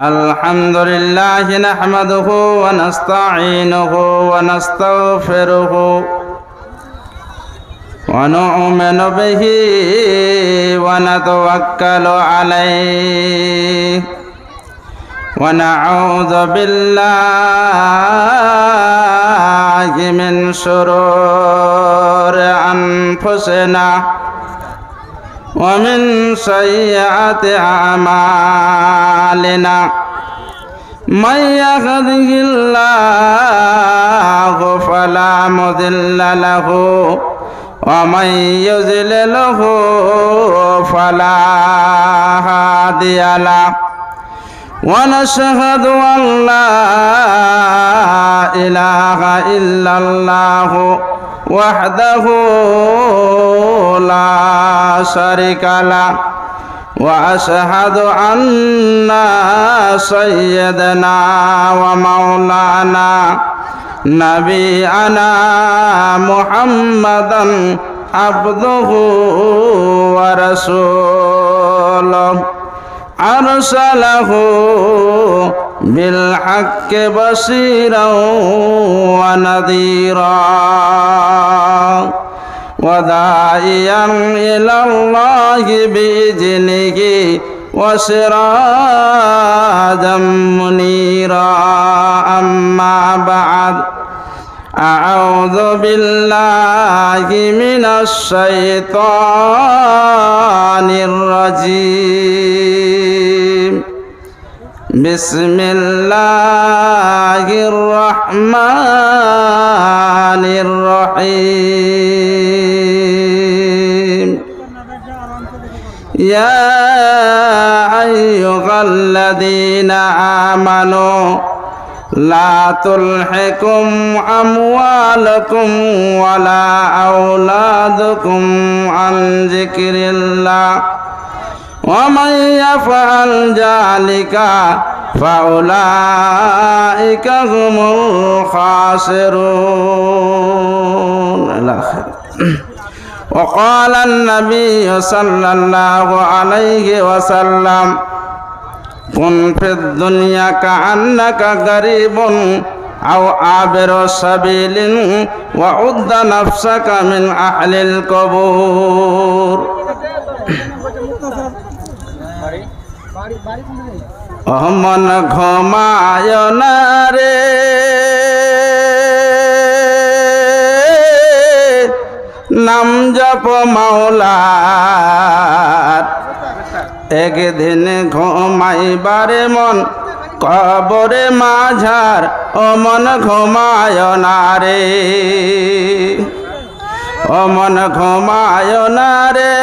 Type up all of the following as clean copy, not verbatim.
الحمد لله نحمده ونستعينه ونستغفره ونؤمن به ونتوكل عليه ونعوذ بالله من شرور أنفسنا ومن سيئات أعمالنا من يهده الله فلا مضل له ومن يضلله فلا هادي له ونشهد أن لا إله إلا الله وحده لا شريك له وأشهد أن سيدنا ومولانا نبينا محمدا عبده ورسوله أرسله بالحق بشيرا ونذيرا وداعيا إلى الله بإذنه وسراجا منيرا أما بعد أعوذ بالله من الشيطان الرجيم بسم الله الرحمن الرحيم يا أيها الذين آمنوا لا تلهكم أموالكم ولا أولادكم عن ذكر الله ومن يفعل ذلك فأولئك هم الخاسرون. وقال النبي صلى الله عليه وسلم كن في الدنيا كأنك غريب أو عابر سبيل وعد نفسك من أهل القبور. মন ঘুমায় না রে নাম জপ মাওলার, একদিন ঘুমাইবারে মন কবরে মাঝার। ও মন ঘুমায় না রে, ও মন ঘুমায় না রে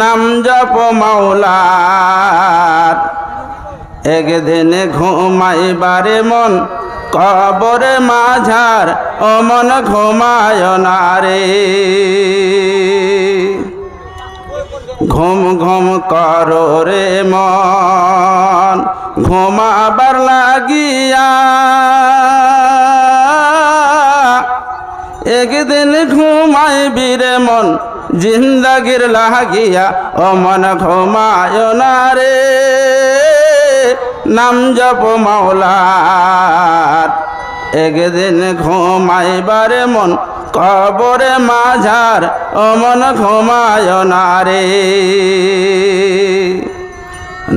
নাম জপ মাওলার, একদিন ঘুমাইবারে মন কবরে মাঝার। ও মন ঘুমায় না রে, ঘুম ঘুম করো রে মন ঘুমাবার লাগিয়া, একদিন ঘুমাইবি রে মন জিন্দাগির লাগিয়া। ও মন ঘুমায় না রে নাম জপ মাওলার, একদিন ঘুমাইবারে মন কবরে মাঝার। ও মন ঘুমায় না রে।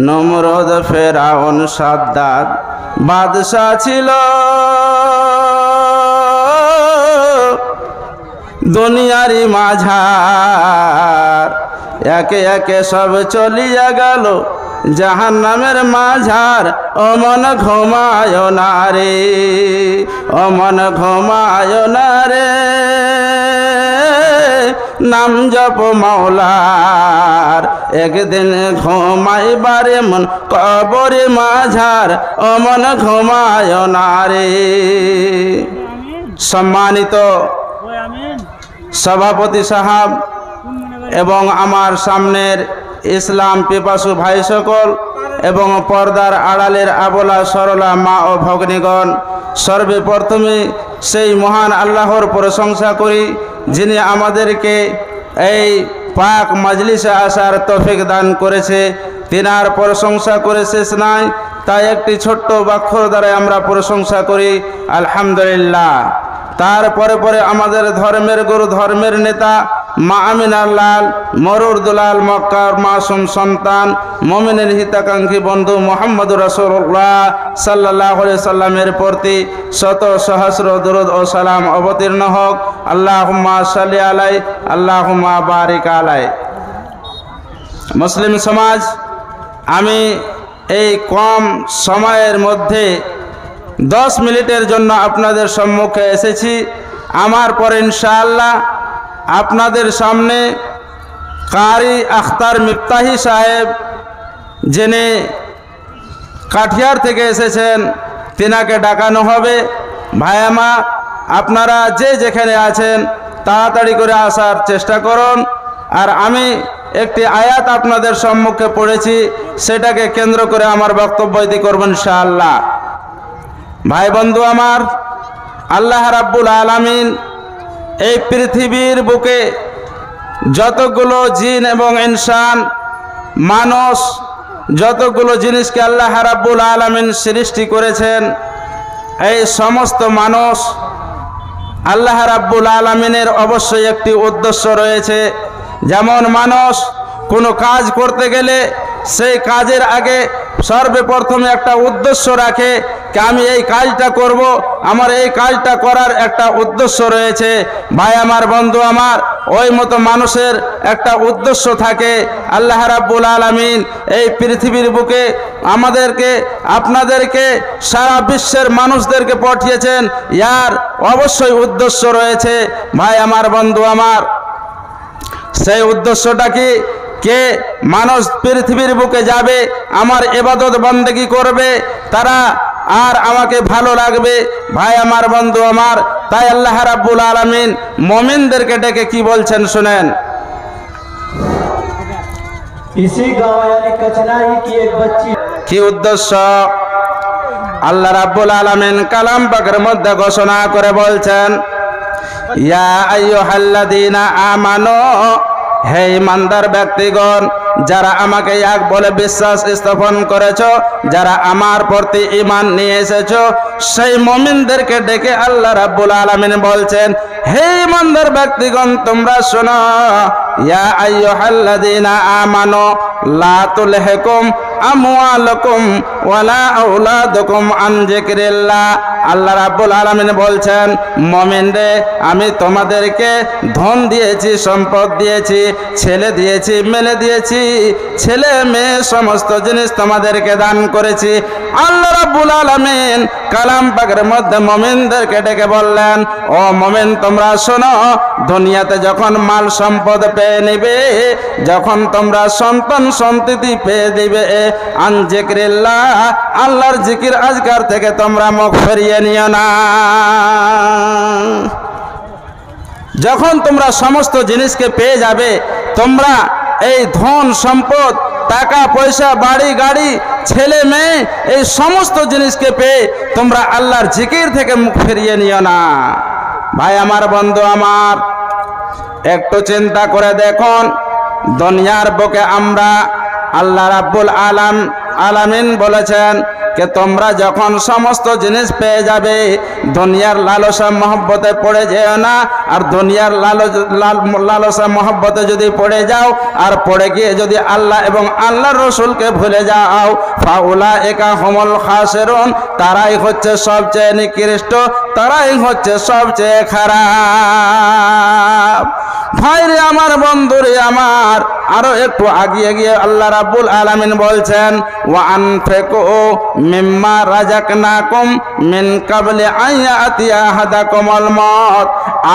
নমরুদ ফেরাউন সাদ্দাত বাদশা ছিল, দুনিয়ারি মাঝার, একে একে সব চলিয়া গেল জাহান্নামের মাঝার। ও মন ঘুমায় না রে, ও মন ঘুমায় না রে নাম জপ মাওলার, একদিন ঘুমাইবারে মন কবরে মাঝার। ও মন ঘুমায় না রে। সম্মানিত সভাপতি সাহেব এবং আমার সামনের ইসলাম পিপাসু ভাই সকল এবং পর্দার আড়ালের আবলা সরলা মা ও ভগ্নীগণ, সর্বপ্রথমে সেই মহান আল্লাহর প্রশংসা করি যিনি আমাদেরকে এই পাক মজলিসে আসার তৌফিক দান করেছে। তিনার প্রশংসা করে শেষ নাই, তাই একটি ছোট্ট বাক্যর দ্বারা আমরা প্রশংসা করি আলহামদুলিল্লাহ। তারপরে পরে আমাদের ধর্মের গুরু, ধর্মের নেতা মা আমিনার লাল মরুর দুলাল মক্কার মাসুম সন্তান মুমিনের হিতাকাঙ্ক্ষী বন্ধু মুহাম্মদুর রাসূলুল্লাহ সাল্লাল্লাহু আলাইহি সাল্লামের প্রতি শত সহস্র দরুদ ও সালাম অবতীর্ণ হোক। আল্লাহুম্মা সাল্লি আলাই, আল্লাহুম্মা বারিক আলাই। মুসলিম সমাজ, আমি এই কম সময়ের মধ্যে 10 মিনিটের জন্য আপনাদের সম্মুখে এসেছি। আমার পরে ইনশাআল্লাহ আপনাদের সামনে কারি আখতার মিফতাহি সাহেব, যিনি কাঠিয়ার থেকে এসেছেন, তিনাকে ডাকানো হবে। ভাইয়ামা, আপনারা যে যেখানে আছেন তাড়াতাড়ি করে আসার চেষ্টা করুন। আর আমি একটি আয়াত আপনাদের সম্মুখে পড়েছি, সেটাকে কেন্দ্র করে আমার বক্তব্য ইতি করবেন ইনশাআল্লাহ। ভাই বন্ধু আমার, আল্লাহ রাব্বুল আলামিন এই পৃথিবীর বুকে যতগুলো জিন এবং ইনসান মানুষ, যতগুলো জিনিসকে আল্লাহ রাব্বুল আলামিন সৃষ্টি করেছেন, এই সমস্ত মানুষ আল্লাহ রাব্বুল আলামিনের অবশ্যই একটি উদ্দেশ্য রয়েছে। যেমন মানুষ কোনো কাজ করতে গেলে সেই কাজের আগে সর্বপ্রথমে একটা উদ্দেশ্য রাখে, যে আমি এই কাজটা করব, আমার এই কাজটা করার একটা উদ্দেশ্য রয়েছে। ভাই আমার, বন্ধু আমার, ওই মতো মানুষের একটা উদ্দেশ্য থাকে। আল্লাহ রাব্বুল আলামিন এই পৃথিবীর বুকে আমাদেরকে, আপনাদেরকে, সারা বিশ্বের মানুষদেরকে পাঠিয়েছেন, ইয়ার অবশ্যই উদ্দেশ্য রয়েছে। ভাই আমার, বন্ধু আমার, সেই উদ্দেশ্যটা কি? কে মানুষ পৃথিবীর বুকে যাবে, আমার ইবাদত বন্দেগী করবে, তারা আর আমাকে ভালো লাগবে। ভাই আমার, বন্ধু আমার, তাই আল্লাহ রাব্বুল আলামিন মুমিনদেরকে ডেকে কি বলছেন শুনেন। इसी गांव यानी कचनाई की एक बच्ची, কি উদ্দেশ্য? আল্লাহ রাব্বুল আলামিন কালাম পাকের মধ্যে ঘোষণা করে বলছেন, ইয়া আইয়ুহাল্লাযীনা আমানু, হে ইমানদার ব্যক্তিগণ, যারা আমাকে এক বলে বিশ্বাস স্থাপন করেছো, যারা আমার প্রতি ঈমান নিয়ে এসেছো, সেই মুমিনদেরকে ডেকে আল্লাহ রাব্বুল আলামিন বলছেন, হে ইমানদার ব্যক্তিগণ, তোমরা শোনো, ইয়া আইয়ুহাল্লাযীনা আমানু লা তুলহিকুম আমওয়ালুকুম ওয়ালা আওলাদুকুম আন যিকরিল্লাহ। আল্লাহ রাব্বুল আলামিন বলছেন, মুমিনরে, আমি তোমাদেরকে ধন দিয়েছি, সম্পদ দিয়েছি, ছেলে দিয়েছি, মেলে দিয়েছি, ছেলে মেয়ে সমস্ত জিনিস তোমাদেরকে দান করেছি। আল্লাহ রাব্বুল আলামিন কালাম পাকের মধ্যে মুমিনদেরকে ডেকে বললেন, ও মুমিন, তোমরা শোনো, দুনিয়াতে যখন মাল সম্পদ পেয়ে নিবে, যখন তোমরা সন্তান সন্ততি পেয়ে দিবে, আন যিকরিল্লাহ, আল্লাহর জিকির আজকার থেকে তোমরা মুখ ফিরিয়ে নিও না। যখন তোমরা সমস্ত জিনিসকে পেয়ে যাবে, তোমরা এই ধন সম্পদ, টাকা পয়সা, বাড়ি গাড়ি, ছেলে মেয়ে, এই সমস্ত জিনিসকে পেয়ে তোমরা আল্লাহর জিকির থেকে মুখ ফিরিয়ে নিও না। ভাই আমার, বন্ধু আমার, একটু চিন্তা করে দেখুন, দুনিয়ার বুকে আমরা, আল্লাহ রাব্বুল আলামিন বলেছেন যে তোমরা যখন সমস্ত জিনিস পেয়ে যাবে, দুনিয়ার লালসা মহব্বতে পড়ে যেও না। আর দুনিয়ার লালসা মহব্বতে যদি পড়ে যাও, আর পড়ে গিয়ে যদি আল্লাহ এবং আল্লাহর রসুলকে ভুলে যাও, ফাউলাইকা হুমুল খাসিরুন, তারাই হচ্ছে সবচেয়ে নিকৃষ্ট, তারাই হচ্ছে সবচেয়ে খারাপ। ভাইরে আমার, বন্ধুরে আমার, আরো একটু আগিয়ে গিয়ে আল্লাহ রাব্বুল আলামিন বলছেন, ওয়া আনফিকু মিম্মা রাযাকনাকুম মিন ক্বাবলি আইয়াতিয়া আহাদাকুমুল মাউত।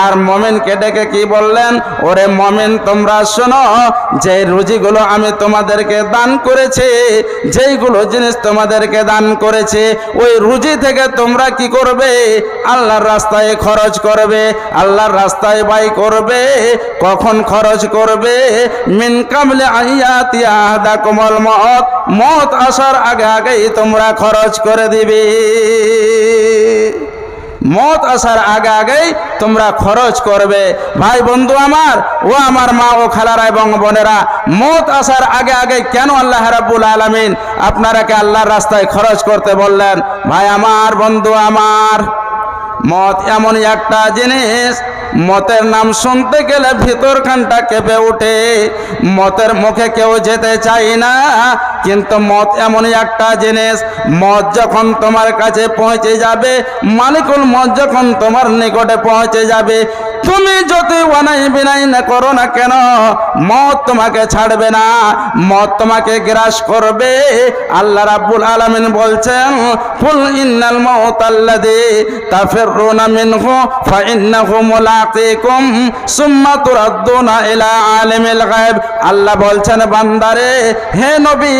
আর মুমিনকে ডেকে কি বললেন, ওরে মুমিন, তোমরা শোনো, যে রুজিগুলো আমি তোমাদেরকে দান করেছি, যেইগুলো জিনিস তোমাদেরকে দান করেছি, ওই রুজি থেকে তোমরা কি করবে? আল্লাহর রাস্তায় খরচ করবে, আল্লাহর রাস্তায় ব্যয় করবে। কখন খরচ করবে? মিন ক্বাবলি আইয়াতিয়া আহাদাকুমুল মাউত, মওত আসার আগে আগেই তোমরা খরচ করে দিবে। মত আসার আগে আগেই তোমরা খরচ করবে। ভাই বন্ধু আমার, ও আমার মা ও খালারা এবং বোনেরা, মত আসার আগে আগে কেন আল্লাহ রাব্বুল আলামিন আপনারাকে আল্লাহর রাস্তায় খরচ করতে বললেন? ভাই আমার, বন্ধু আমার, মত এমন একটা জিনিস, মতের নাম শুনতে গেলে ভিতরখানটা কেঁপে ওঠে। মতের মুখে কেউ যেতে চায় না, কিন্তু মত এমনই একটা জিনিস, মত যখন তোমার কাছে পৌঁছে যাবে, মালিকুল মত যখন তোমার নিকটে পৌঁছে যাবে, তুমি যতই ওয়ানাই বিনাই না করো না কেন, মত তোমাকে ছাড়বে না, মত তোমাকে গ্রাস করবে। আল্লাহ রাব্বুল আলামিন বলছেন, কুল ইন্নাল মাউতাল্লাযী তাফিরুনা মিনহু ফাইন্নাহু মুলাকিকুম সুম্মা তুরাদ্দুনা ইলা আলিমিল গায়ব। আল্লাহ বলছেন, বান্দারে, হে নবী,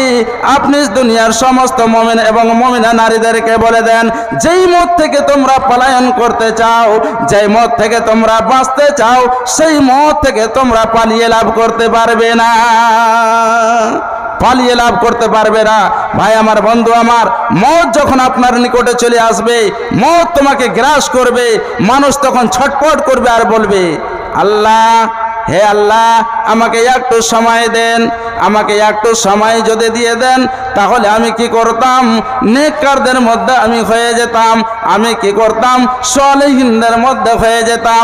আপনি দুনিয়ার সমস্ত মুমিন এবং মুমিনা নারীদেরকে বলে দেন, যেই মত থেকে তোমরা পলায়ন করতে চাও, যেই মত থেকে তোমরা বাঁচতে চাও, সেই মত থেকে তোমরা পালিয়ে লাভ করতে পারবে না, পালিয়ে লাভ করতে পারবে না। ভাই আমার, বন্ধু আমার, মত যখন আপনার নিকটে চলে আসবে, মত তোমাকে গ্রাস করবে, মানুষ তখন ছটপট করবে আর বলবে, আল্লাহ, হে আল্লাহ, আমাকে একটু সময় দেন, আমাকে একটু সময় যদি দিয়ে দেন তাহলে আমি কি করতাম, নেককারদের মধ্যে আমি হয়ে যেতাম, আমি কি করতাম, সালেহিনদের মধ্যে হয়ে যেতাম,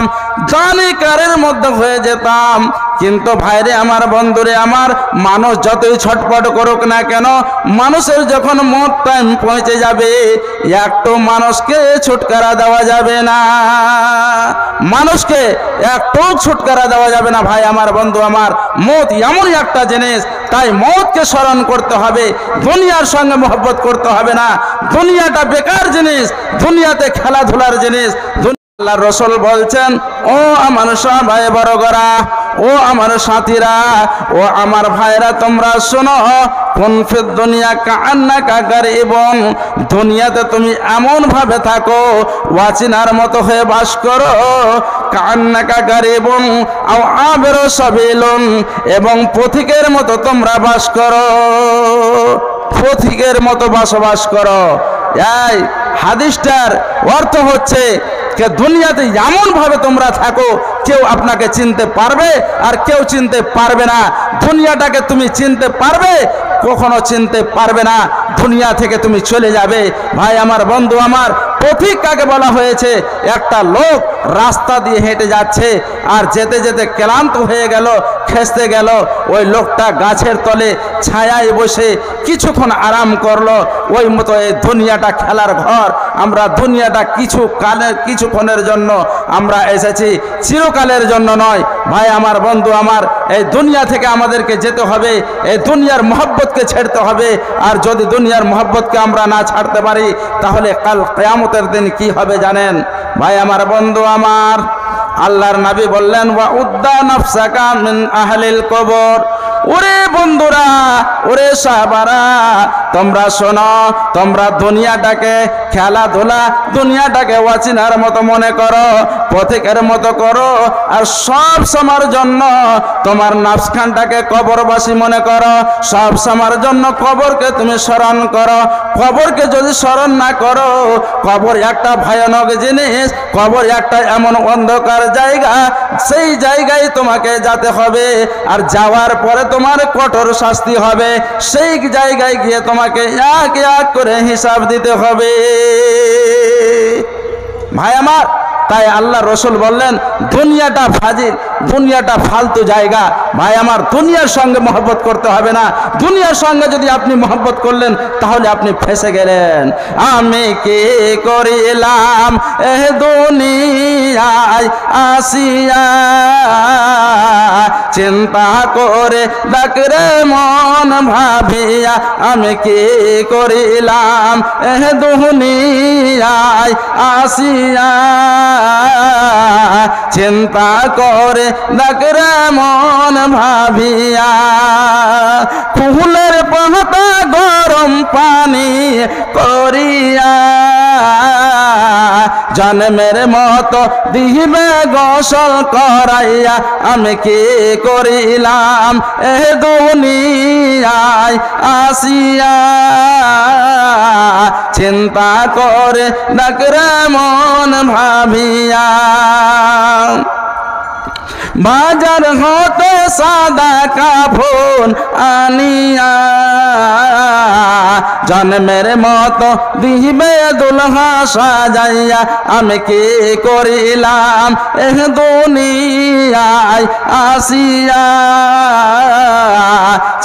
দানিকারের মধ্যে হয়ে যেতাম। কিন্তু ভাইরে আমার, বন্ধুরে আমার, মানুষ যতই ছটপট করুক না কেন, মানুষের যখন মত টাইম পৌঁছে যাবে, একটু মানুষকে ছুটকারা দেওয়া যাবে না, মানুষকে একটু ছুটকারা দেওয়া যাবে না। ভাই আমার, বন্ধু আমার, মত এমনই একটা জিনিস, তাই মতকে স্মরণ করতে হবে, দুনিয়ার সঙ্গে মহব্বত করতে হবে না। দুনিয়াটা বেকার জিনিস, দুনিয়াতে খেলাধুলার জিনিস। আল্লাহ রসুল বলছেন, ও আমার ভাই বড়গরা, ও আমার সাথীরা, ও আমার ভাইরা, তোমরা শোনো, কোন ফিদ দুনিয়া কান্নাকা গারিবুন, দুনিয়াতে তুমি এমন ভাবে থাকো, ওয়াচিনার মতো হয়ে বাস করো, কান্নাকা গারিবুন আও আবিরু সাবিলুন, এবং পথিকের মতো তোমরা বাস করো, পথিকের মতো বসবাস করো। এই হাদিসটার অর্থ হচ্ছে দুনিয়াতে এমন ভাবে তোমরা থাকো, কেউ আপনাকে চিনতে পারবে আর কেউ চিনতে পারবে না। দুনিয়াটাকে তুমি চিনতে পারবে, কখনো চিনতে পারবে না, দুনিয়া থেকে তুমি চলে যাবে। ভাই আমার, বন্ধু আমার, পথিক কাকে বলা হয়েছে? একটা লোক রাস্তা দিয়ে হেঁটে যাচ্ছে, আর যেতে যেতে ক্লান্ত হয়ে গেল, খেসতে গেল, ওই লোকটা গাছের তলে ছায়ায় বসে কিছুক্ষণ আরাম করলো। ওই মতো এই দুনিয়াটা খেলার ঘর, আমরা দুনিয়াটা কিছুক্ষণের জন্য আমরা এসেছি, চিরকালের জন্য নয়। ভাই আমার, বন্ধু আমার, এই দুনিয়া থেকে আমাদেরকে যেতে হবে, এই দুনিয়ার মহব্বতকে ছাড়তে হবে। আর যদি দুনিয়ার মহব্বতকে আমরা না ছাড়তে পারি, তাহলে কাল কিয়ামতের দিন কি হবে জানেন? ভাই আমার, বন্ধু আমার, আল্লাহর নবী বললেন, ওয়া উদ্দা নাফসাকা মিন আহলিল কবর। ওরে বন্ধুরা, ওরে সাহাবারা, তোমরা শোনো, তোমরা দুনিয়াটাকে খেলাধুলা, দুনিয়াটাকে ওয়াচিনার মতো মনে করো, পথিকের মতো করো, আর সব সময়ের জন্য তোমার নাফসখানটাকে কবরবাসী মনে করো, সব সময়ের জন্য কবরকে তুমি স্মরণ করো। কবরকে যদি স্মরণ না করো, কবর একটা ভয়ানক জিনিস, কবর একটা এমন অন্ধকার জায়গা, সেই জায়গায় তোমাকে যেতে হবে, আর যাওয়ার পরে তোমার কঠোর শাস্তি হবে। সেই জায়গায় গিয়ে তোমাকে এক এক করে হিসাব দিতে হবে। ভাই আমার, তাই আল্লাহ রসুল বললেন, দুনিয়াটা ফাজিল, দুনিয়াটা ফালতু জায়গা। ভাই আমার, দুনিয়ার সঙ্গে মহব্বত করতে হবে না। দুনিয়ার সঙ্গে যদি আপনি মহব্বত করলেন, তাহলে আপনি ফেসে গেলেন। আমি কি করিলাম এ দুনিয়ায় আসিয়া, চিন্তা করে ডাকরে মন ভাবিয়া, আমি কি করিলাম এ দুনিয়ায় আসিয়া, চিন্তা করে ডাকরে মন ভাবিয়া, ফুলের পাতা গরম পানি করিয়া, জন্মের মতো দিবে গোসল করাইয়া আমি কি করিলাম এ দুনিয়ায় আসিয়া চিন্তা করে ডাকরে মন ভাবিয়া বাজার হতে সাদা কাফন আনিয়া জন্মের মতো দিবে দুলহা সাজাইয়া আমি কি করিলাম এ দুনিয়ায় আসিয়া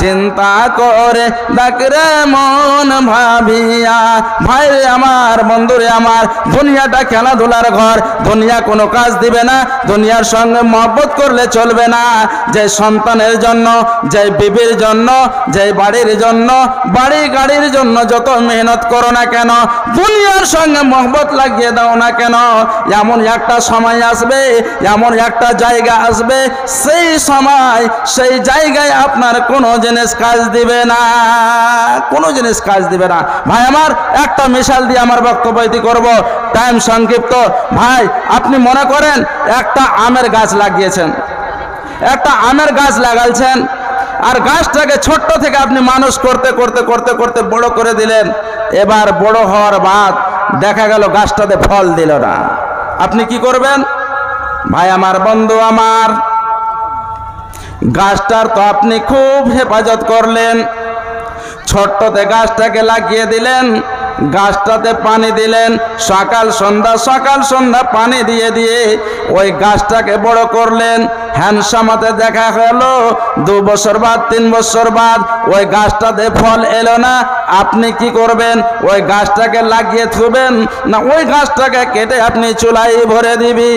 চিন্তা করে ডাকরে মন ভাবিয়া। ভাই আমার, বন্ধুরে আমার, দুনিয়াটা খেলাধুলার ঘর। দুনিয়া কোনো কাজ দিবে না, দুনিয়ার সঙ্গে মহব্বত করলে চলবে না। যে সন্তানের জন্য, যে বিবির জন্য, যে বাড়ির জন্য, বাড়ি গাড়ির জন্য যত মেহনত করো না কেন, দুনিয়ার সঙ্গে মহব্বত লাগিয়ে দাও না কেন, এমন একটা সময় আসবে, এমন একটা জায়গা আসবে, সেই সময় সেই জায়গায় আপনার কোনো জিনিস কাজ দিবে না, কোনো জিনিস কাজ দিবে না। ভাই আমার, একটা মিশাল দিয়ে আমার বক্তব্য করব, টাইম সংক্ষিপ্ত। ভাই আপনি মনে করেন একটা আমের গাছ লাগিয়েছেন, একটা আমের গাছ লাগালছেন, আর গাছটাকে ছোট্ট থেকে আপনি মানুষ করতে করতে করতে করতে বড় করে দিলেন। এবার বড় হওয়ার বাদ দেখা গেল গাছটাতে ফল দিল না, আপনি কি করবেন? ভাই আমার, বন্ধু আমার, গাছটার তো আপনি খুব হেফাজত করলেন, ছোট্টতে গাছটাকে লাগিয়ে দিলেন, গাছটাতে পানি দিলেন, সকাল সন্ধ্যা পানি দিয়ে দিয়ে ওই গাছটাকে বড় করলেন। হ্যান্ডসামাতে দেখা গেল 2 বছর বাদ 3 বছর বাদ ওই গাছটাতে ফল এলো না, আপনি কি করবেন? ওই গাছটাকে লাগিয়ে থুবেন না ওই গাছটাকে কেটে আপনি চুলায় ভরে দিবেন?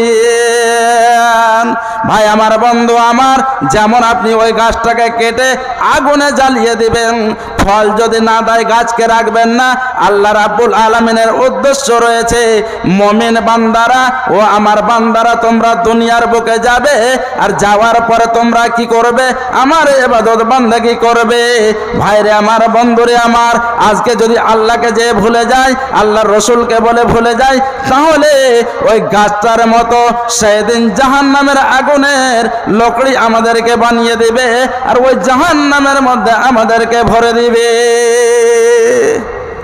ভাই আমার, বন্ধু আমার, যেমন আপনি ওই গাছটাকে কেটে আগুনে জ্বালিয়ে দিবেন, ফল যদি না দেয় গাছকে রাখবেন না। আল্লাহ রাব্বুল আলামিনের উদ্দেশ্য রয়েছে, মুমিন বান্দারা ও আমার বান্দারা তোমরা দুনিয়ার বুকে যাবে, আর যাওয়ার পরে তোমরা কি করবে? আমার ইবাদত বান্দাগি করবে। ভাইরে আমার, বন্ধুরে আমার, আজকে যদি আল্লাহকে যে ভুলে যায়, আল্লাহর রসুলকে বলে ভুলে যায়, তাহলে ওই গাছটার মতো সেদিন জাহান্নামের আগুনের লকড়ি আমাদেরকে বানিয়ে দিবে, আর ওই জাহান্নামের মধ্যে আমাদেরকে ভরে দিবে,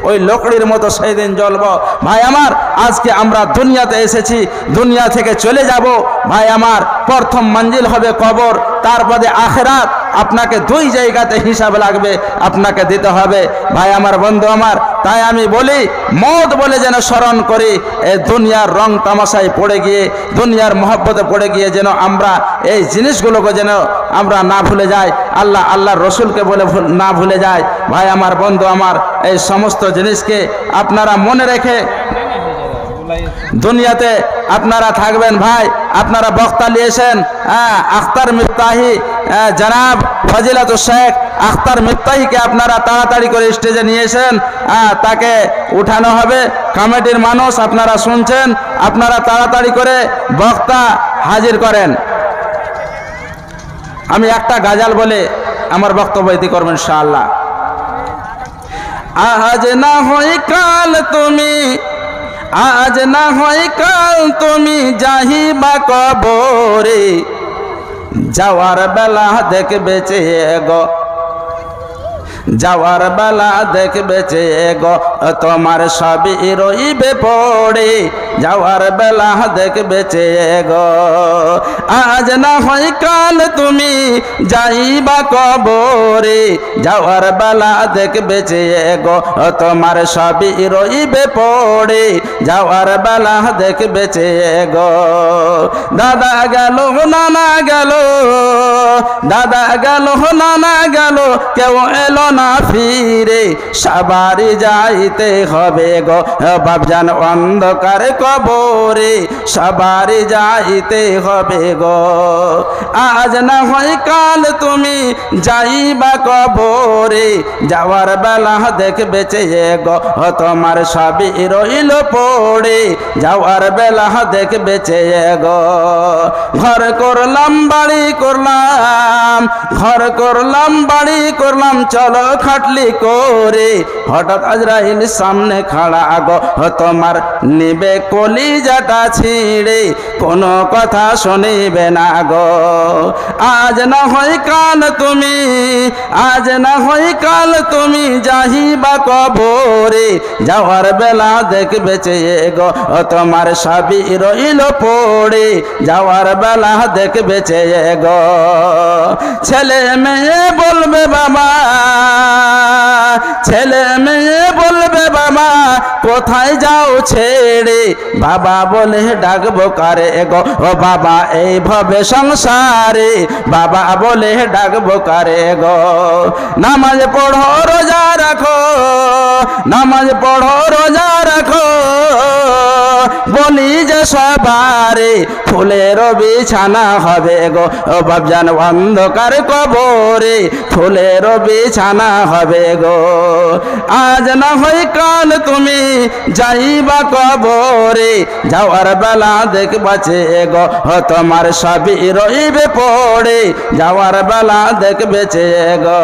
ওই লকড়ির মতো সেই দিন জ্বলব। ভাই আমার, আজকে আমরা দুনিয়াতে এসেছি, দুনিয়া থেকে চলে যাব। ভাই আমার, প্রথম মঞ্জিল হবে কবর, তারপরে আখিরাত। আপনাকে 2 জায়গাতে হিসাব লাগবে, আপনাকে দিতে হবে। ভাই আমার, বন্ধু আমার, তাই আমি বলি, মত বলে যেন স্মরণ করি, এই দুনিয়ার রং তামাশায় পড়ে গিয়ে, দুনিয়ার মহব্বতে পড়ে গিয়ে যেন আমরা এই জিনিসগুলোকে যেন আমরা না ভুলে যাই, আল্লাহর রসুলকে বলে না ভুলে যাই। ভাই আমার, বন্ধু আমার, এই সমস্ত জিনিসকে আপনারা মনে রেখে দুনিয়াতে আপনারা থাকবেন। ভাই আপনারা বক্তা নিয়েছেন, আখতার মিফতাহি, জনাব ফজিলাতুল শেখ আখতার মিফতাহিকে আপনারা তাড়াতাড়ি করে স্টেজে নিয়েছেন, তাকে উঠানো হবে। কমিটির মানুষ আপনারা শুনছেন, আপনারা তাড়াতাড়ি করে বক্তা হাজির করেন। আমি একটা গাজাল বলে আমার বক্তব্য ইতি করবেন ইনশাআল্লাহ। আজ না হয় কাল তুমি, আজ না হয় কাল তুমি যাহিবা কবরে, যাওয়ার বেলা দেখবে চেয়ে গো, যাওয়ার বেলা দেখবে চেয়ে গো, তোমার সবই রইবে পড়ে, যাওয়ার বেলা দেখবে চেয়ে গো। আজ না হয় কাল তুমি যাইবা কবরে, যাওয়ার বেলা দেখবে চেয়ে গো, তোমার সবই রইবে পড়ে, যাওয়ার বেলা দেখবে চেয়ে গো। দাদা গেল নানা গেল, দাদা গেল নানা গেল, কেউ এলো না ফিরে, সবারই যাইতে হবে গো বাপজান অন্ধকার কবরে, সবারই যাইতে হবে গো। আজ না হয় কাল তুমি যাইবা কবরে, যাওয়ার বেলা দেখবে চেয়ে গো, তোমার সবই রইল পড়ে, যাওয়ার বেলা দেখবে চেয়ে গো। ঘর করলাম বাড়ি করলাম, ঘর করলাম বাড়ি করলাম, চলো খাটলি করে হঠাৎ আজরাইল সামনে খাড়া গো তোমার নিবে কলিজাটা ছিঁড়ে কোনো কথা শুনিবে না গো। আজ না হয় কাল তুমি, আজ না হয় কাল তুমি যাহিবা কবরে, যাওয়ার বেলা দেখবে চেয়ে গো তোমার সবই রইল পড়ে, যাওয়ার বেলা দেখবে চেয়ে গো। ছেলে মেয়ে বলবে বাবা, ছেলে মেয়ে বলবে বাবা কোথায় যাও ছেড়ে, বাবা বলে ডাকবো কারে গো ও বাবা এই ভবে সংসারে, বাবা বলে ডাকবো কারে গো। নামাজ পড়ো রোজা রাখো, নামাজ পড়ো রোজা রাখো, বলি যে সবারে ফুলের বিছানা হবে গো ও বাপজান অন্ধকার কবরে, ফুলের বিছানা হবে গো। আজ না হয় কাল তুমি যাইবা কবরে, যাওয়ার বেলা দেখবা চেয়ে গো তোমার সবই রইবে পড়ে, যাওয়ার বেলা দেখবে চেয়ে গো।